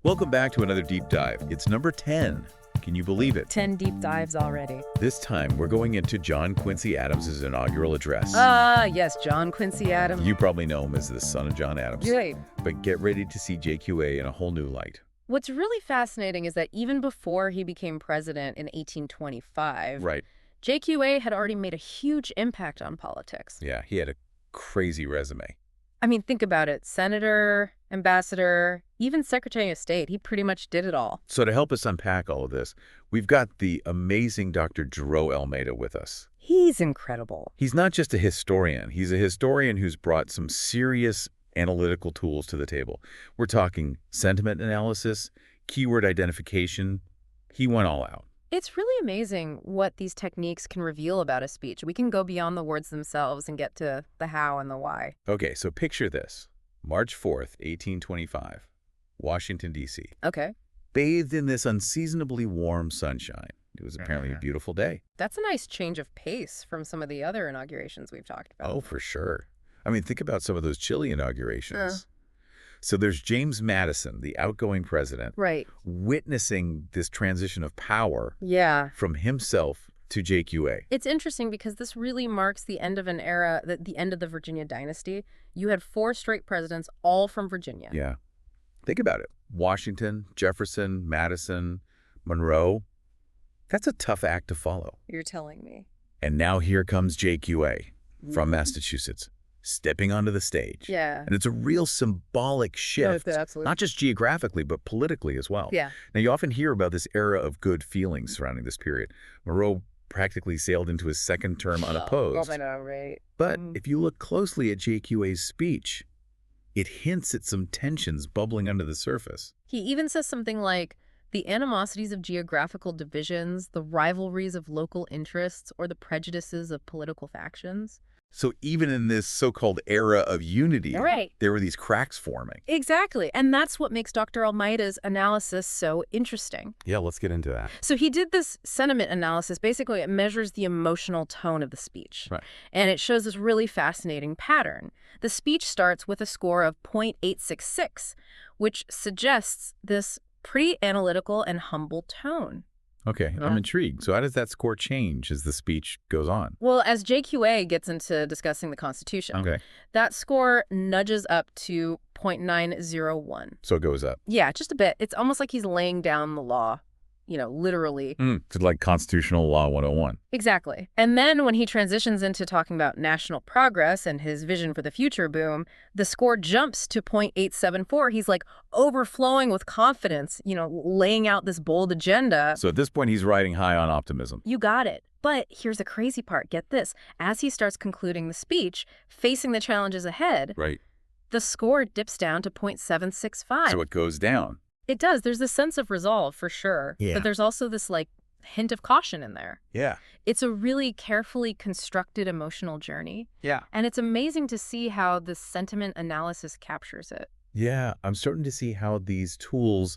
Welcome back to another deep dive. It's number 10. Can you believe it? 10 deep dives already. This time, we're going into John Quincy Adams' inaugural address. Yes, John Quincy Adams. You probably know him as the son of John Adams. Right. But get ready to see JQA in a whole new light. What's really fascinating is that even before he became president in 1825, Right. JQA had already made a huge impact on politics. Yeah, he had a crazy resume. I mean, think about it. Senator, ambassador, even Secretary of State. He pretty much did it all. So to help us unpack all of this, we've got the amazing Dr. Jareau Almeyda with us. He's incredible. He's not just a historian. He's a historian who's brought some serious analytical tools to the table. We're talking sentiment analysis, keyword identification. He went all out. It's really amazing what these techniques can reveal about a speech. We can go beyond the words themselves and get to the how and the why. Okay, so picture this. March 4th, 1825, Washington, D.C. Okay. Bathed in this unseasonably warm sunshine. It was apparently a beautiful day. That's a nice change of pace from some of the other inaugurations we've talked about. Oh, for sure. I mean, think about some of those chilly inaugurations. So there's James Madison, the outgoing president, Right. witnessing this transition of power Yeah. from himself to JQA. It's interesting because this really marks the end of an era, the end of the Virginia dynasty. You had 4 straight presidents, all from Virginia. Yeah. Think about it. Washington, Jefferson, Madison, Monroe. That's a tough act to follow. You're telling me. And now here comes JQA from Massachusetts, stepping onto the stage. Yeah. And it's a real symbolic shift, absolutely. not just geographically, but politically as well. Yeah. Now, you often hear about this era of good feelings surrounding this period. Monroe practically sailed into his second term unopposed. Oh, I know, right? But if you look closely at JQA's speech, it hints at some tensions bubbling under the surface. He even says something like, the animosities of geographical divisions, the rivalries of local interests, or the prejudices of political factions. So even in this so-called era of unity, Right. there were these cracks forming. Exactly. And that's what makes Dr. Almeyda's analysis so interesting. Yeah, let's get into that. So he did this sentiment analysis. Basically, it measures the emotional tone of the speech. Right. And it shows this really fascinating pattern. The speech starts with a score of .866, which suggests this pretty analytical and humble tone. Okay, I'm intrigued. So how does that score change as the speech goes on? Well, as JQA gets into discussing the Constitution, Okay, that score nudges up to .901. so it goes up. Yeah, just a bit. It's almost like he's laying down the law, literally. It's like Constitutional Law 101. Exactly. And then when he transitions into talking about national progress and his vision for the future boom, the score jumps to .874. He's like overflowing with confidence, laying out this bold agenda. So at this point, he's riding high on optimism. You got it. But here's the crazy part. Get this. As he starts concluding the speech, facing the challenges ahead, Right. the score dips down to .765. So it goes down. It does. There's this sense of resolve for sure. Yeah. But there's also this hint of caution in there. Yeah. It's a really carefully constructed emotional journey. Yeah. And it's amazing to see how the sentiment analysis captures it. Yeah, I'm starting to see how these tools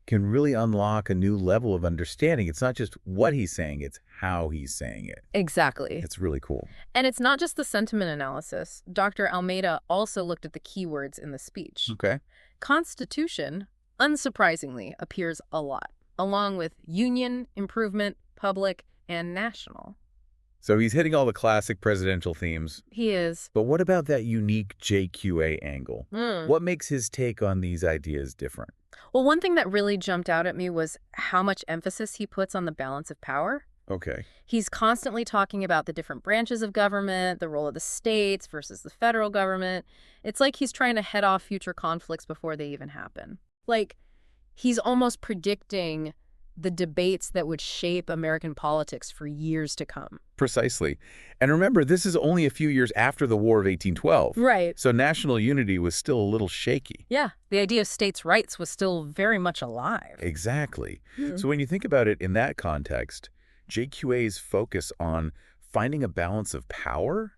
can really unlock a new level of understanding. It's not just what he's saying, it's how he's saying it. Exactly. It's really cool. And it's not just the sentiment analysis. Dr. Almeyda also looked at the keywords in the speech. Okay. Constitution, unsurprisingly, appears a lot, along with union, improvement, public, and national. So he's hitting all the classic presidential themes. He is. But what about that unique JQA angle? What makes his take on these ideas different? Well, one thing that really jumped out at me was how much emphasis he puts on the balance of power. Okay. He's constantly talking about the different branches of government, the role of the states versus the federal government. It's like he's trying to head off future conflicts before they even happen. Like, he's almost predicting the debates that would shape American politics for years to come. Precisely. And remember, this is only a few years after the War of 1812. Right. So national unity was still a little shaky. Yeah. The idea of states' rights was still very much alive. Exactly. So when you think about it in that context, JQA's focus on finding a balance of power,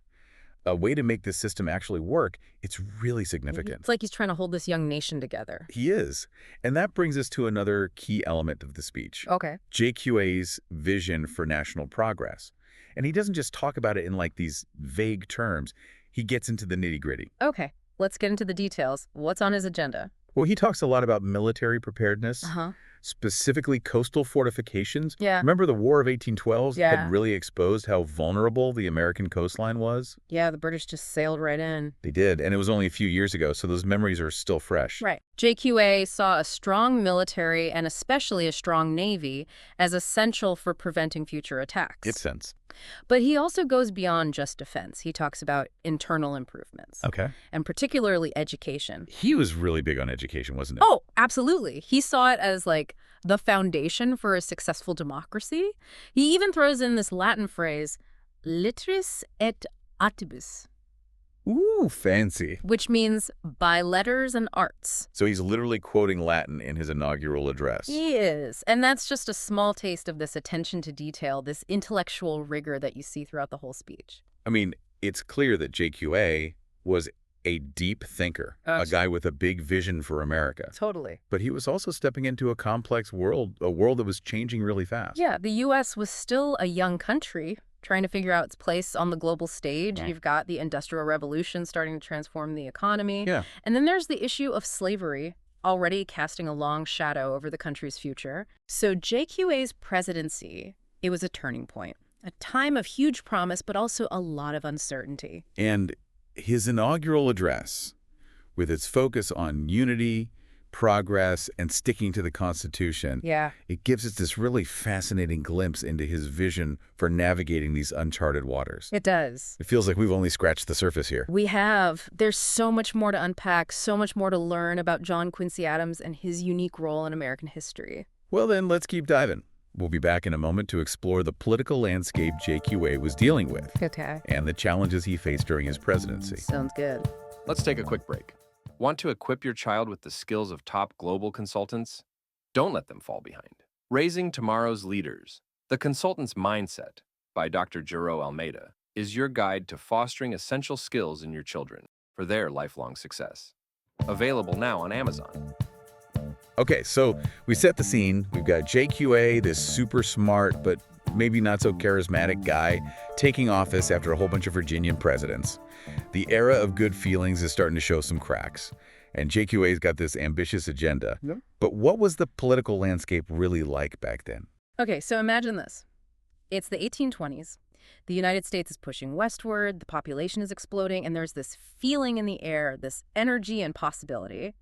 a way to make this system actually work, it's really significant. It's like he's trying to hold this young nation together. He is. And that brings us to another key element of the speech. Okay. JQA's vision for national progress. And he doesn't just talk about it in these vague terms. He gets into the nitty-gritty. Okay. Let's get into the details. What's on his agenda? Well, he talks a lot about military preparedness, Uh-huh. specifically coastal fortifications. Yeah. Remember the War of 1812 had Yeah. really exposed how vulnerable the American coastline was? Yeah, the British just sailed right in. They did, and it was only a few years ago, so those memories are still fresh. Right. JQA saw a strong military and especially a strong navy as essential for preventing future attacks. Gets sense. But he also goes beyond just defense. He talks about internal improvements, Okay. and particularly education. He was really big on education, wasn't it? Oh, absolutely. He saw it as like the foundation for a successful democracy. He even throws in this Latin phrase, litteris et artibus, Ooh, fancy. which means by letters and arts. So he's literally quoting Latin in his inaugural address. He is. And that's just a small taste of this attention to detail, this intellectual rigor that you see throughout the whole speech. I mean, it's clear that JQA was a deep thinker, a guy with a big vision for America. Totally. But he was also stepping into a complex world, a world that was changing really fast. Yeah, the U.S. was still a young country trying to figure out its place on the global stage. You've got the Industrial Revolution starting to transform the economy. Yeah. And then there's the issue of slavery, already casting a long shadow over the country's future. So JQA's presidency, it was a turning point, a time of huge promise, but also a lot of uncertainty. And his inaugural address, with its focus on unity, progress, and sticking to the Constitution, Yeah. it gives us this really fascinating glimpse into his vision for navigating these uncharted waters. It does. It feels like we've only scratched the surface here. We have. There's so much more to unpack, so much more to learn about John Quincy Adams and his unique role in American history. Well then, let's keep diving. We'll be back in a moment to explore the political landscape JQA was dealing with Okay. and the challenges he faced during his presidency. Sounds good. Let's take a quick break. Want to equip your child with the skills of top global consultants? Don't let them fall behind. Raising Tomorrow's Leaders, The Consultant's Mindset by Dr. Jareau Almeyda is your guide to fostering essential skills in your children for their lifelong success. Available now on Amazon. Okay, so we set the scene. We've got JQA, this super smart but maybe not so charismatic guy, taking office after a whole bunch of Virginian presidents. The era of good feelings is starting to show some cracks, and JQA's got this ambitious agenda. Yeah. But what was the political landscape really like back then? Okay, so imagine this. It's the 1820s. The United States is pushing westward, the population is exploding, and there's this feeling in the air, this energy and possibility.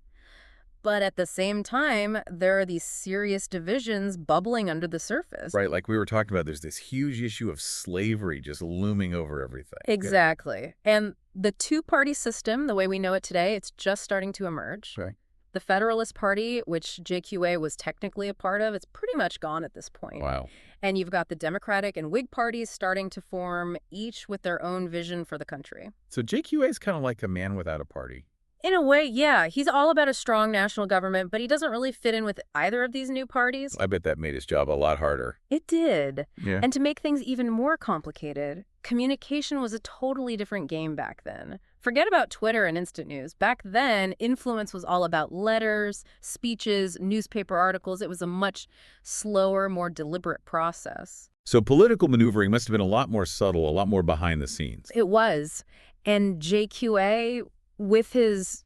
But at the same time, there are these serious divisions bubbling under the surface. Right, like we were talking about, there's this huge issue of slavery just looming over everything. Exactly. And the two-party system, the way we know it today, it's just starting to emerge. Right. The Federalist Party, which JQA was technically a part of, it's pretty much gone at this point. Wow. And you've got the Democratic and Whig parties starting to form, each with their own vision for the country. So JQA is kind of like a man without a party. In a way, yeah. He's all about a strong national government, but he doesn't really fit in with either of these new parties. I bet that made his job a lot harder. It did. Yeah. And to make things even more complicated, communication was a totally different game back then. Forget about Twitter and instant news. Back then, influence was all about letters, speeches, newspaper articles. It was a much slower, more deliberate process. So political maneuvering must have been a lot more subtle, a lot more behind the scenes. It was. And JQA, with his,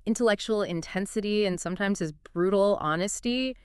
intellectual intensity and sometimes his brutal honesty,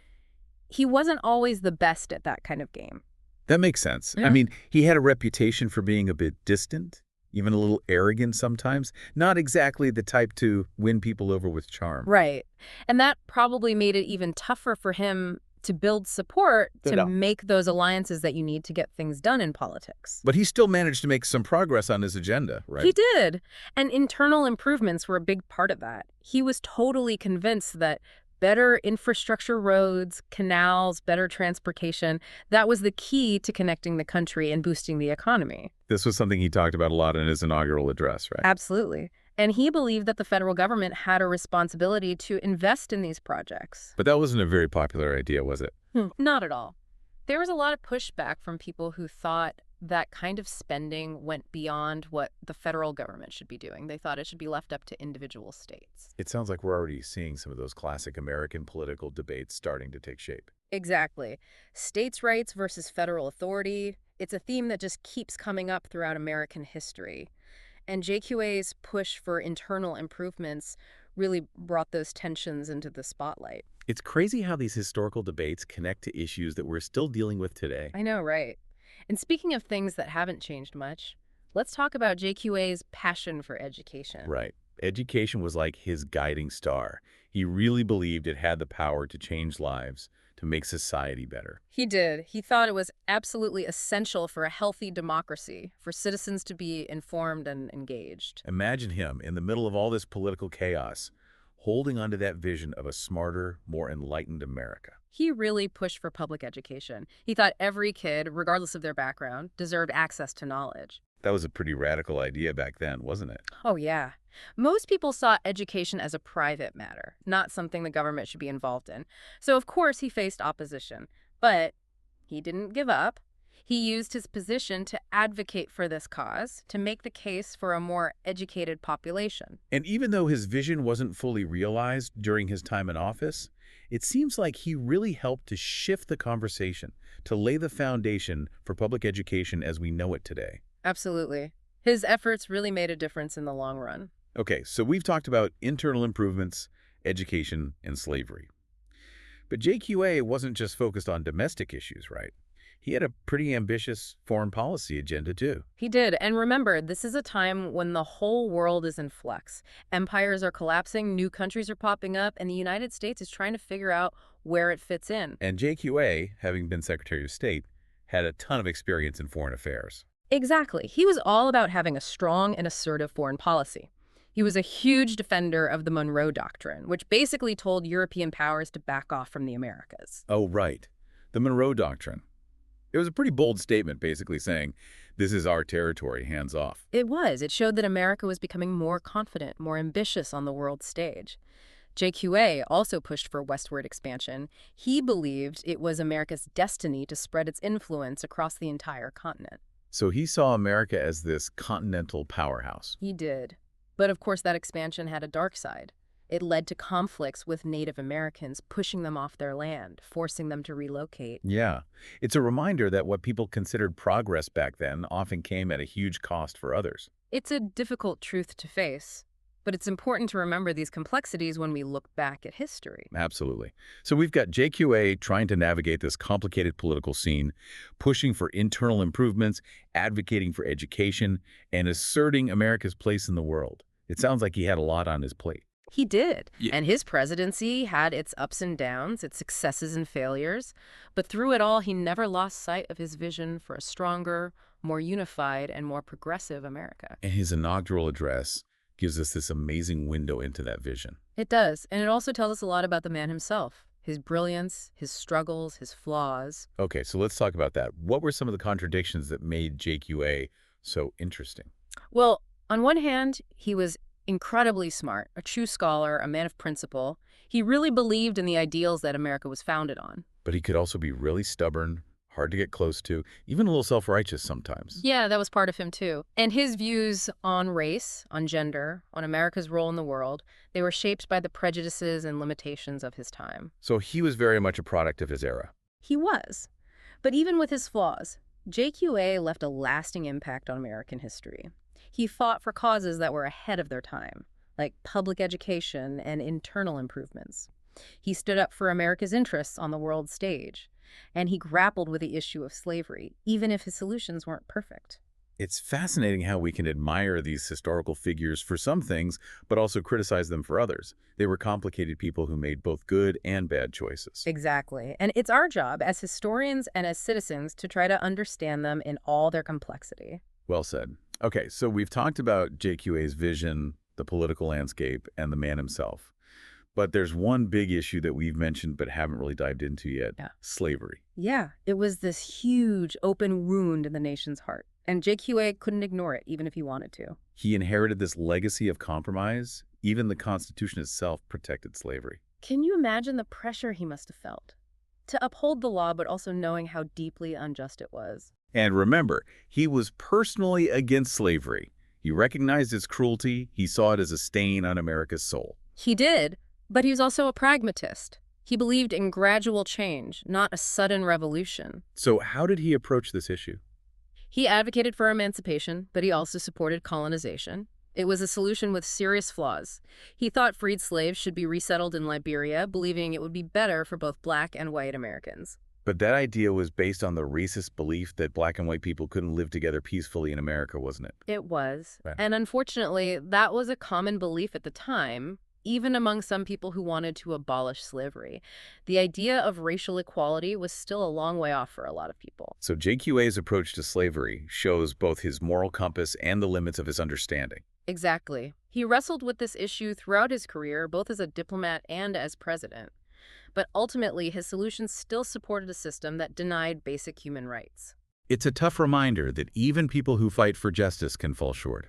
he wasn't always the best at that kind of game. That makes sense. Yeah. I mean, he had a reputation for being a bit distant, even a little arrogant sometimes. Not exactly the type to win people over with charm. Right. And that probably made it even tougher for him to build support to make those alliances that you need to get things done in politics. But he still managed to make some progress on his agenda, right? He did. And internal improvements were a big part of that. He was totally convinced that better infrastructure, roads, canals, better transportation, that was the key to connecting the country and boosting the economy. This was something he talked about a lot in his inaugural address, right? Absolutely. And he believed that the federal government had a responsibility to invest in these projects. But that wasn't a very popular idea, was it? Not at all. There was a lot of pushback from people who thought that kind of spending went beyond what the federal government should be doing. They thought it should be left up to individual states. It sounds like we're already seeing some of those classic American political debates starting to take shape. Exactly. States' rights versus federal authority. It's a theme that just keeps coming up throughout American history. And JQA's push for internal improvements really brought those tensions into the spotlight. It's crazy how these historical debates connect to issues that we're still dealing with today. I know, right? And speaking of things that haven't changed much, let's talk about JQA's passion for education. Right. Education was like his guiding star. He really believed it had the power to change lives, to make society better. He did. He thought it was absolutely essential for a healthy democracy, for citizens to be informed and engaged. Imagine him in the middle of all this political chaos, holding onto that vision of a smarter, more enlightened America. He really pushed for public education. He thought every kid, regardless of their background, deserved access to knowledge. That was a pretty radical idea back then, wasn't it? Oh, yeah. Most people saw education as a private matter, not something the government should be involved in. So, of course, he faced opposition. But he didn't give up. He used his position to advocate for this cause, to make the case for a more educated population. And even though his vision wasn't fully realized during his time in office, it seems like he really helped to shift the conversation, to lay the foundation for public education as we know it today. Absolutely. His efforts really made a difference in the long run. Okay, so we've talked about internal improvements, education, and slavery. But JQA wasn't just focused on domestic issues, right? He had a pretty ambitious foreign policy agenda, too. He did. And remember, this is a time when the whole world is in flux. Empires are collapsing, new countries are popping up, and the United States is trying to figure out where it fits in. And JQA, having been Secretary of State, had a ton of experience in foreign affairs. Exactly. He was all about having a strong and assertive foreign policy. He was a huge defender of the Monroe Doctrine, which basically told European powers to back off from the Americas. Oh, right. The Monroe Doctrine. It was a pretty bold statement, basically saying, this is our territory, hands off. It was. It showed that America was becoming more confident, more ambitious on the world stage. JQA also pushed for westward expansion. He believed it was America's destiny to spread its influence across the entire continent. So he saw America as this continental powerhouse. He did. But of course, that expansion had a dark side. It led to conflicts with Native Americans, pushing them off their land, forcing them to relocate. Yeah. It's a reminder that what people considered progress back then often came at a huge cost for others. It's a difficult truth to face, but it's important to remember these complexities when we look back at history. Absolutely. So we've got JQA trying to navigate this complicated political scene, pushing for internal improvements, advocating for education, and asserting America's place in the world. It sounds like he had a lot on his plate. He did. Yeah. And his presidency had its ups and downs, its successes and failures. But through it all, he never lost sight of his vision for a stronger, more unified, and more progressive America. And his inaugural address gives us this amazing window into that vision. It does. And it also tells us a lot about the man himself, his brilliance, his struggles, his flaws. Okay, so let's talk about that. What were some of the contradictions that made JQA so interesting? Well, on one hand, he was incredibly smart, a true scholar, a man of principle. He really believed in the ideals that America was founded on. But he could also be really stubborn, hard to get close to, even a little self-righteous sometimes. Yeah, that was part of him too. And his views on race, on gender, on America's role in the world, they were shaped by the prejudices and limitations of his time. So he was very much a product of his era. He was. But even with his flaws, JQA left a lasting impact on American history. He fought for causes that were ahead of their time, like public education and internal improvements. He stood up for America's interests on the world stage, and he grappled with the issue of slavery, even if his solutions weren't perfect. It's fascinating how we can admire these historical figures for some things, but also criticize them for others. They were complicated people who made both good and bad choices. Exactly. And it's our job as historians and as citizens to try to understand them in all their complexity. Well said. Okay, so we've talked about JQA's vision, the political landscape, and the man himself. But there's one big issue that we've mentioned but haven't really dived into yet. Yeah. Slavery. Yeah, it was this huge open wound in the nation's heart. And JQA couldn't ignore it, even if he wanted to. He inherited this legacy of compromise. Even the Constitution itself protected slavery. Can you imagine the pressure he must have felt? To uphold the law, but also knowing how deeply unjust it was. And remember, he was personally against slavery. He recognized its cruelty. He saw it as a stain on America's soul. He did, but he was also a pragmatist. He believed in gradual change, not a sudden revolution. So how did he approach this issue? He advocated for emancipation, but he also supported colonization. It was a solution with serious flaws. He thought freed slaves should be resettled in Liberia, believing it would be better for both black and white Americans. But that idea was based on the racist belief that black and white people couldn't live together peacefully in America, wasn't it? It was. Right. And unfortunately, that was a common belief at the time, even among some people who wanted to abolish slavery. The idea of racial equality was still a long way off for a lot of people. So JQA's approach to slavery shows both his moral compass and the limits of his understanding. Exactly. He wrestled with this issue throughout his career, both as a diplomat and as president. But ultimately, his solutions still supported a system that denied basic human rights. It's a tough reminder that even people who fight for justice can fall short.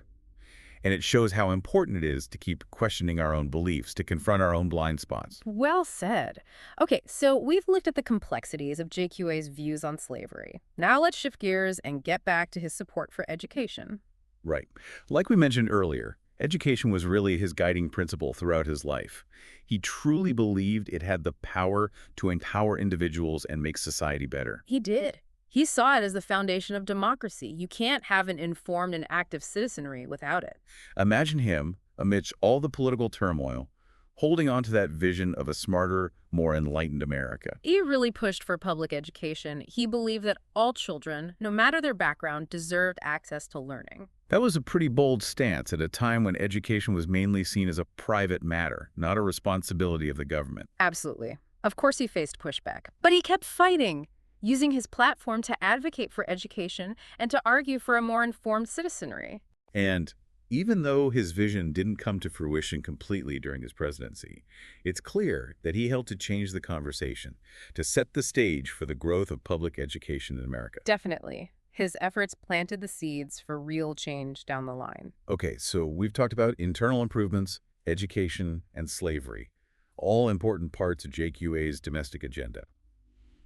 And it shows how important it is to keep questioning our own beliefs, to confront our own blind spots. Well said. Okay, so we've looked at the complexities of JQA's views on slavery. Now let's shift gears and get back to his support for education. Right. Like we mentioned earlier, education was really his guiding principle throughout his life. He truly believed it had the power to empower individuals and make society better. He did. He saw it as the foundation of democracy. You can't have an informed and active citizenry without it. Imagine him, amidst all the political turmoil, holding on to that vision of a smarter, more enlightened America. He really pushed for public education. He believed that all children, no matter their background, deserved access to learning. That was a pretty bold stance at a time when education was mainly seen as a private matter, not a responsibility of the government. Absolutely. Of course he faced pushback, but he kept fighting, using his platform to advocate for education and to argue for a more informed citizenry. And even though his vision didn't come to fruition completely during his presidency, it's clear that he helped to change the conversation, to set the stage for the growth of public education in America. Definitely. His efforts planted the seeds for real change down the line. Okay, so we've talked about internal improvements, education, and slavery, all important parts of JQA's domestic agenda.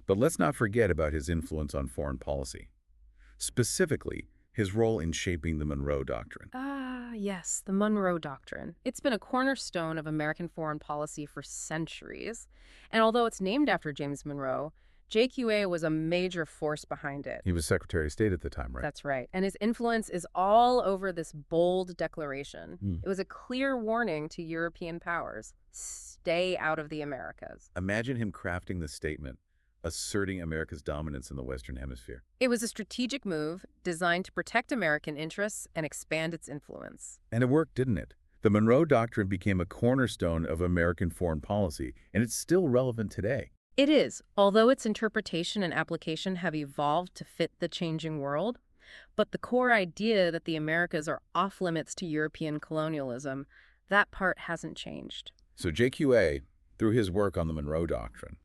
But let's not forget about his influence on foreign policy, specifically his role in shaping the Monroe Doctrine. Yes, the Monroe Doctrine. It's been a cornerstone of American foreign policy for centuries. And although it's named after James Monroe, JQA was a major force behind it. He was Secretary of State at the time, right? That's right. And his influence is all over this bold declaration. It was a clear warning to European powers: stay out of the Americas. Imagine him crafting the statement, asserting America's dominance in the Western Hemisphere. It was a strategic move designed to protect American interests and expand its influence. And it worked, didn't it? The Monroe Doctrine became a cornerstone of American foreign policy, and it's still relevant today. It is, although its interpretation and application have evolved to fit the changing world. But the core idea that the Americas are off-limits to European colonialism, that part hasn't changed. So JQA, through his work on the Monroe Doctrine,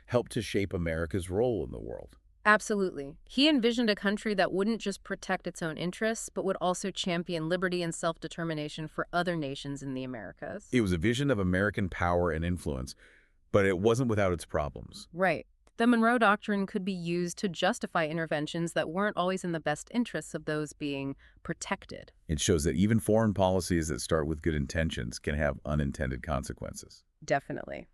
helped to shape America's role in the world. Absolutely. He envisioned a country that wouldn't just protect its own interests, but would also champion liberty and self-determination for other nations in the Americas. It was a vision of American power and influence, but it wasn't without its problems. Right. The Monroe Doctrine could be used to justify interventions that weren't always in the best interests of those being protected. It shows that even foreign policies that start with good intentions can have unintended consequences. Definitely.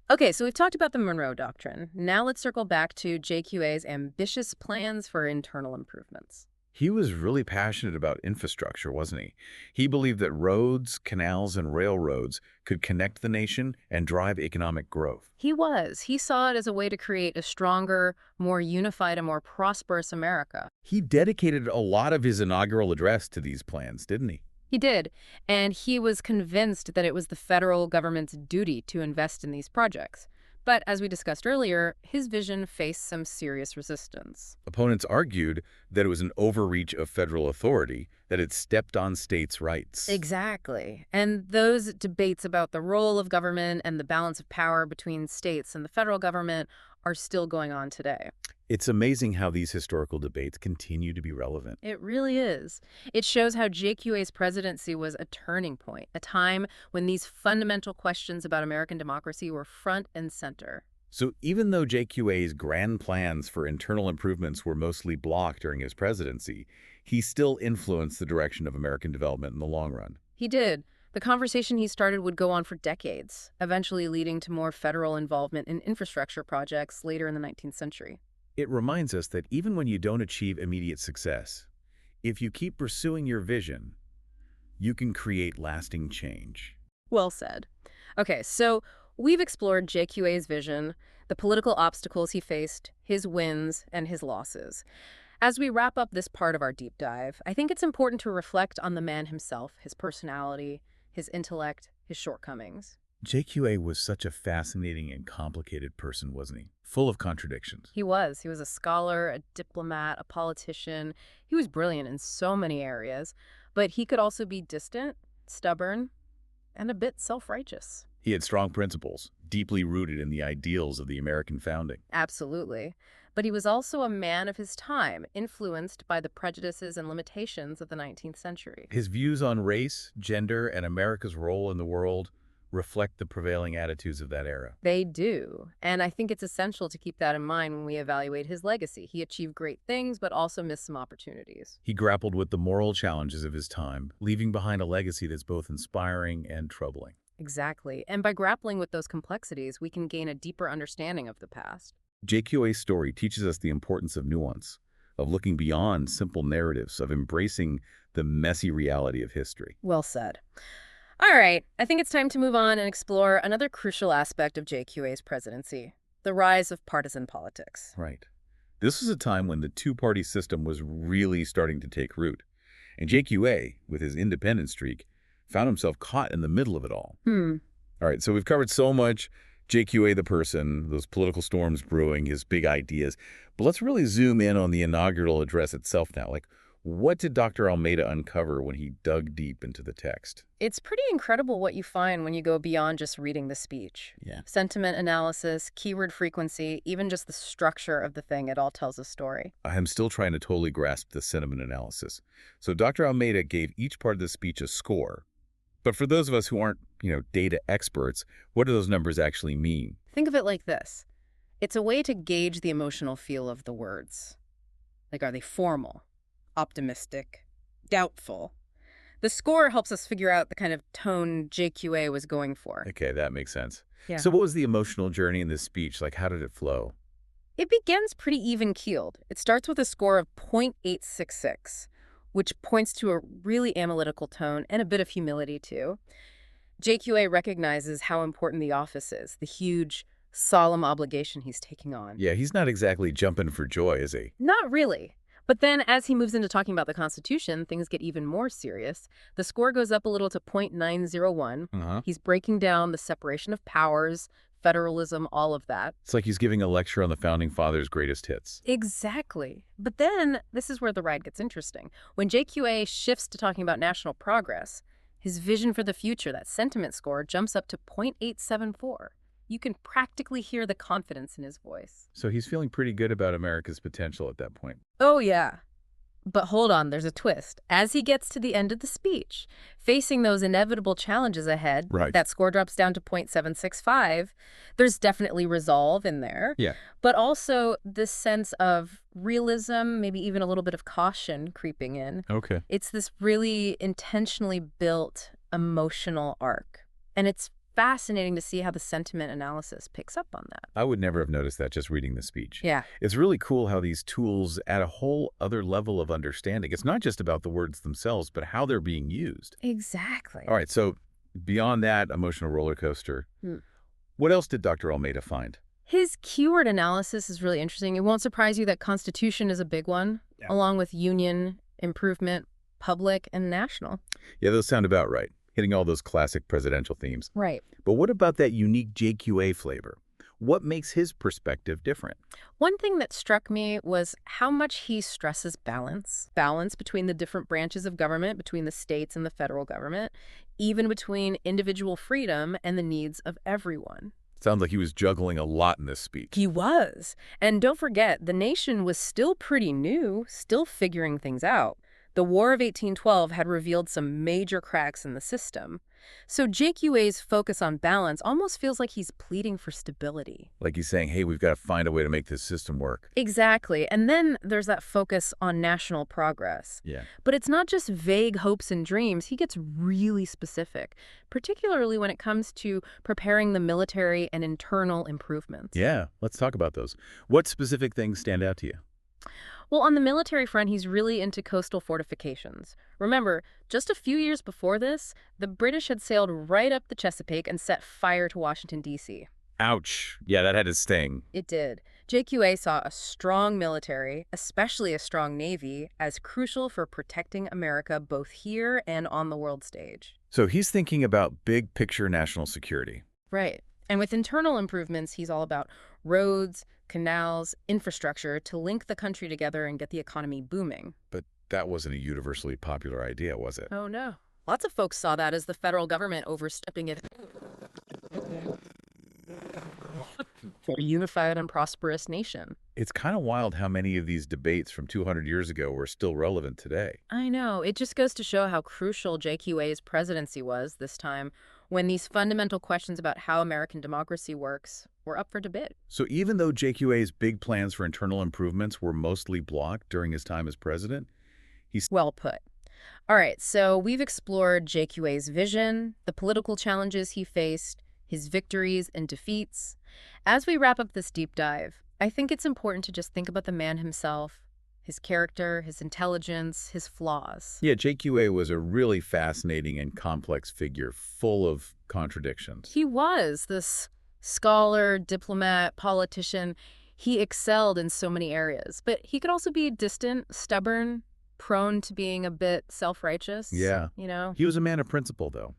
Okay, so we've talked about the Monroe Doctrine. Now let's circle back to JQA's ambitious plans for internal improvements. He was really passionate about infrastructure, wasn't he? He believed that roads, canals, and railroads could connect the nation and drive economic growth. He was. He saw it as a way to create a stronger, more unified, and more prosperous America. He dedicated a lot of his inaugural address to these plans, didn't he? He did, and he was convinced that it was the federal government's duty to invest in these projects. But as we discussed earlier, his vision faced some serious resistance. Opponents argued that it was an overreach of federal authority, that it stepped on states' rights. Exactly. And those debates about the role of government and the balance of power between states and the federal government are still going on today. It's amazing how these historical debates continue to be relevant. It really is. It shows how JQA's presidency was a turning point, a time when these fundamental questions about American democracy were front and center. So even though JQA's grand plans for internal improvements were mostly blocked during his presidency, he still influenced the direction of American development in the long run. He did. The conversation he started would go on for decades, eventually leading to more federal involvement in infrastructure projects later in the 19th century. It reminds us that even when you don't achieve immediate success, if you keep pursuing your vision, you can create lasting change. Well said. Okay, so we've explored JQA's vision, the political obstacles he faced, his wins, and his losses. As we wrap up this part of our deep dive, I think it's important to reflect on the man himself, his personality, his intellect, his shortcomings. JQA was such a fascinating and complicated person, wasn't he? Full of contradictions. He was. He was a scholar, a diplomat, a politician. He was brilliant in so many areas, but he could also be distant, stubborn, and a bit self-righteous. He had strong principles, deeply rooted in the ideals of the American founding. Absolutely. But he was also a man of his time, influenced by the prejudices and limitations of the 19th century. His views on race, gender, and America's role in the world reflect the prevailing attitudes of that era. They do. And I think it's essential to keep that in mind when we evaluate his legacy. He achieved great things, but also missed some opportunities. He grappled with the moral challenges of his time, leaving behind a legacy that's both inspiring and troubling. Exactly. And by grappling with those complexities, we can gain a deeper understanding of the past. JQA's story teaches us the importance of nuance, of looking beyond simple narratives, of embracing the messy reality of history. Well said. All right, I think it's time to move on and explore another crucial aspect of JQA's presidency, the rise of partisan politics. Right. This was a time when the two-party system was really starting to take root. And JQA, with his independent streak, found himself caught in the middle of it all. All right, so we've covered so much. JQA the person, those political storms brewing, his big ideas. But let's really zoom in on the inaugural address itself now. What did Dr. Almeyda uncover when he dug deep into the text? It's pretty incredible what you find when you go beyond just reading the speech. Yeah. Sentiment analysis, keyword frequency, even just the structure of the thing, it all tells a story. I'm still trying to totally grasp the sentiment analysis. So Dr. Almeyda gave each part of the speech a score. But for those of us who aren't, data experts, what do those numbers actually mean? Think of it like this. It's a way to gauge the emotional feel of the words. Are they formal, optimistic, doubtful? The score helps us figure out the kind of tone JQA was going for. Okay, that makes sense. Yeah. So what was the emotional journey in this speech? How did it flow? It begins pretty even-keeled. It starts with a score of .866, which points to a really analytical tone and a bit of humility, too. JQA recognizes how important the office is, the huge, solemn obligation he's taking on. Yeah, he's not exactly jumping for joy, is he? Not really. But then as he moves into talking about the Constitution, things get even more serious. The score goes up a little to .901. He's breaking down the separation of powers, federalism, all of that. It's like he's giving a lecture on the Founding Fathers' greatest hits. Exactly. But then this is where the ride gets interesting. When JQA shifts to talking about national progress, his vision for the future, that sentiment score, jumps up to .874. You can practically hear the confidence in his voice. So he's feeling pretty good about America's potential at that point. Oh, yeah. But hold on, there's a twist. As he gets to the end of the speech, facing those inevitable challenges ahead, Right. That score drops down to .765. There's definitely resolve in there. Yeah. But also this sense of realism, maybe even a little bit of caution creeping in. Okay. It's this really intentionally built emotional arc. And it's fascinating to see how the sentiment analysis picks up on that. I would never have noticed that just reading the speech. Yeah. It's really cool how these tools add a whole other level of understanding. It's not just about the words themselves, but how they're being used. Exactly. All right, so beyond that emotional roller coaster, what else did Dr. Almeyda find? His keyword analysis is really interesting. It won't surprise you that Constitution is a big one, along with union, improvement, public, and national. Yeah, those sound about right. Hitting all those classic presidential themes. Right. But what about that unique JQA flavor? What makes his perspective different? One thing that struck me was how much he stresses balance. Balance between the different branches of government, between the states and the federal government, even between individual freedom and the needs of everyone. Sounds like he was juggling a lot in this speech. He was. And don't forget, the nation was still pretty new, still figuring things out. The War of 1812 had revealed some major cracks in the system. So JQA's focus on balance almost feels like he's pleading for stability. Like he's saying, hey, we've got to find a way to make this system work. Exactly. And then there's that focus on national progress. Yeah. But it's not just vague hopes and dreams. He gets really specific, particularly when it comes to preparing the military and internal improvements. Yeah, let's talk about those. What specific things stand out to you? Well, on the military front, he's really into coastal fortifications. Remember, just a few years before this, the British had sailed right up the Chesapeake and set fire to Washington, D.C. Ouch. Yeah, that had its sting. It did. JQA saw a strong military, especially a strong navy, as crucial for protecting America both here and on the world stage. So he's thinking about big picture national security. Right. And with internal improvements, he's all about roads, canals, infrastructure to link the country together and get the economy booming. But that wasn't a universally popular idea, was it? Oh, no. Lots of folks saw that as the federal government overstepping it for a unified and prosperous nation. It's kind of wild how many of these debates from 200 years ago were still relevant today. I know. It just goes to show how crucial JQA's presidency was this time when these fundamental questions about how American democracy works were up for debate. So even though JQA's big plans for internal improvements were mostly blocked during his time as president, he's... Well put. All right, so we've explored JQA's vision, the political challenges he faced, his victories and defeats. As we wrap up this deep dive, I think it's important to just think about the man himself, his character, his intelligence, his flaws. Yeah, JQA was a really fascinating and complex figure, full of contradictions. He was this scholar, diplomat, politician. He excelled in so many areas, but he could also be distant, stubborn, prone to being a bit self-righteous. Yeah. You know? He was a man of principle, though,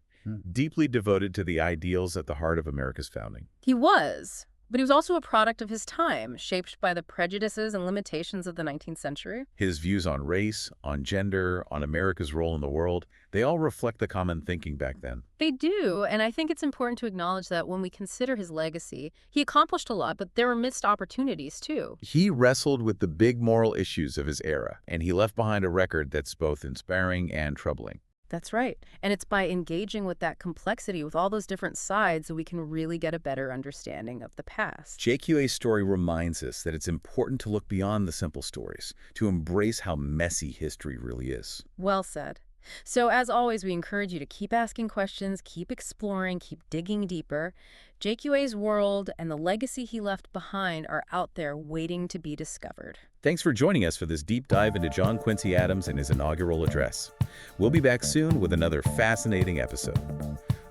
deeply devoted to the ideals at the heart of America's founding. He was. But he was also a product of his time, shaped by the prejudices and limitations of the 19th century. His views on race, on gender, on America's role in the world, they all reflect the common thinking back then. They do, and I think it's important to acknowledge that when we consider his legacy, he accomplished a lot, but there were missed opportunities too. He wrestled with the big moral issues of his era, and he left behind a record that's both inspiring and troubling. That's right. And it's by engaging with that complexity, with all those different sides, that we can really get a better understanding of the past. JQA's story reminds us that it's important to look beyond the simple stories, to embrace how messy history really is. Well said. So as always, we encourage you to keep asking questions, keep exploring, keep digging deeper. JQA's world and the legacy he left behind are out there waiting to be discovered. Thanks for joining us for this deep dive into John Quincy Adams and his inaugural address. We'll be back soon with another fascinating episode.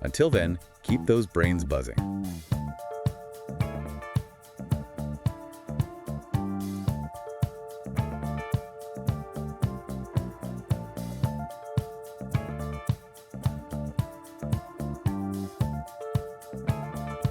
Until then, keep those brains buzzing.